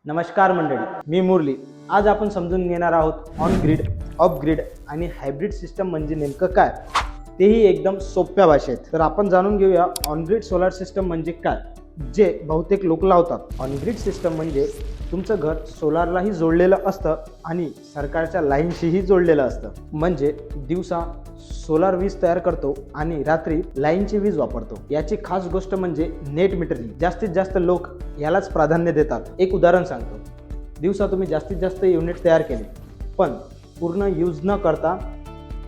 नमस्कार मंडळी, मी मुरली. आज आपण समजून घेणार आहोत ऑन ग्रिड, ऑफ ग्रिड आणि हायब्रिड सिस्टम म्हणजे नेमकं काय, तेही एकदम सोप्या भाषेत. तर आपण जाणून घेऊया ऑन ग्रिड सोलार सिस्टम म्हणजे काय, जे बहुतेक लोक लावतात. ऑन ग्रिड सिस्टम म्हणजे तुमचं घर सोलारलाही जोडलेलं असतं आणि सरकारच्या लाईनशीही जोडलेलं असतं. म्हणजे दिवसा सोलार वीज तयार करतो आणि रात्री लाईनची वीज वापरतो. याची खास गोष्ट म्हणजे नेट मीटरिंग. जास्तीत जास्त लोक यालाच प्राधान्य देतात. एक उदाहरण सांगतो. दिवसा तुम्ही जास्तीत जास्त युनिट तयार केले, पण पूर्ण यूज न करता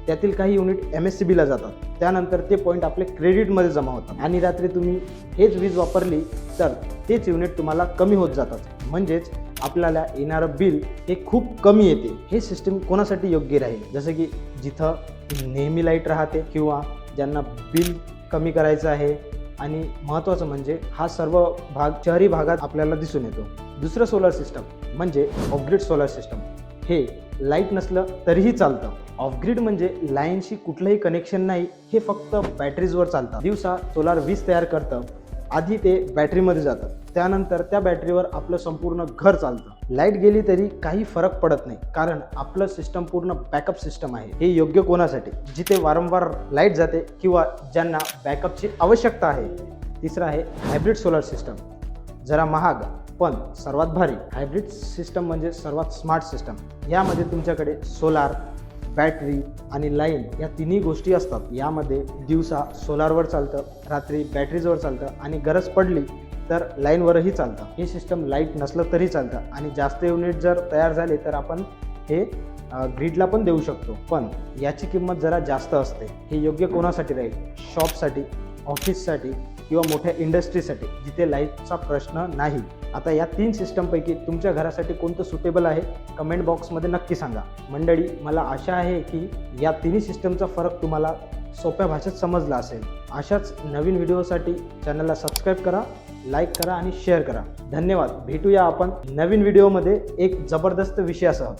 त्यातील काही युनिट MSCBला जातात. त्यानंतर ते पॉईंट आपले क्रेडिटमध्ये जमा होतात आणि रात्री तुम्ही हेच वीज वापरली तर तेच युनिट तुम्हाला कमी होत जातात. म्हणजेच आपल्याला येणारं बिल हे खूप कमी येते. हे सिस्टम कोणासाठी योग्य राहील, जसं की जिथं नेहमी लाईट राहते किंवा ज्यांना बिल कमी करायचं आहे. आणि महत्त्वाचं म्हणजे हा सर्व भाग शहरी भागात आपल्याला दिसून येतो. दुसरं सोलर सिस्टम म्हणजे ऑफग्रिड सोलर सिस्टम. हे लाईट नसलं तरीही चालतं. ऑफग्रिड म्हणजे लाईनशी कुठलंही कनेक्शन नाही, हे फक्त बॅटरीजवर चालतं. दिवसा सोलार वीज तयार करतं, आधी ते बॅटरीमध्ये जातं, त्यानंतर त्या बॅटरीवर आपलं संपूर्ण घर चालतं. लाईट गेली तरी काही फरक पडत नाही, कारण आपलं सिस्टम पूर्ण बॅकअप सिस्टम आहे. हे योग्य कोणासाठी, जिथे वारंवार लाईट जाते किंवा ज्यांना बॅकअपची आवश्यकता आहे. तिसरं आहे हायब्रिड सोलर सिस्टम. जरा महाग पण सर्वात भारी. हायब्रिड सिस्टम म्हणजे सर्वात स्मार्ट सिस्टम. यामध्ये तुमच्याकडे सोलार, बॅटरी आणि लाईन या तिन्ही गोष्टी असतात. यामध्ये दिवसा सोलारवर चालतं, रात्री बॅटरीजवर चालतं आणि गरज पडली तर लाईनवरही चालतं. हे सिस्टम लाईट नसलं तरी चालतं आणि जास्त युनिट जर तयार झाले तर आपण हे ग्रीडला पण देऊ शकतो. पण याची किंमत जरा जास्त असते. हे योग्य कोणासाठी राहील, शॉपसाठी, ऑफिससाठी किंवा मोठ्या इंडस्ट्रीसाठी जिथे लाईटचा प्रश्न नाही. आता या 3 सिस्टमपैकी तुमच्या घरासाठी कोणतं सुटेबल आहे, कमेंट बॉक्समध्ये नक्की सांगा. मंडळी, मला आशा आहे की या तिन्ही सिस्टमचा फरक तुम्हाला सोप्या भाषेत समजला असेल. अशाच नवीन व्हिडिओसाठी चॅनलला सबस्क्राईब करा, लाईक करा आणि शेअर करा. धन्यवाद. भेटूया आपण नवीन व्हिडिओमध्ये एक जबरदस्त विषयासह.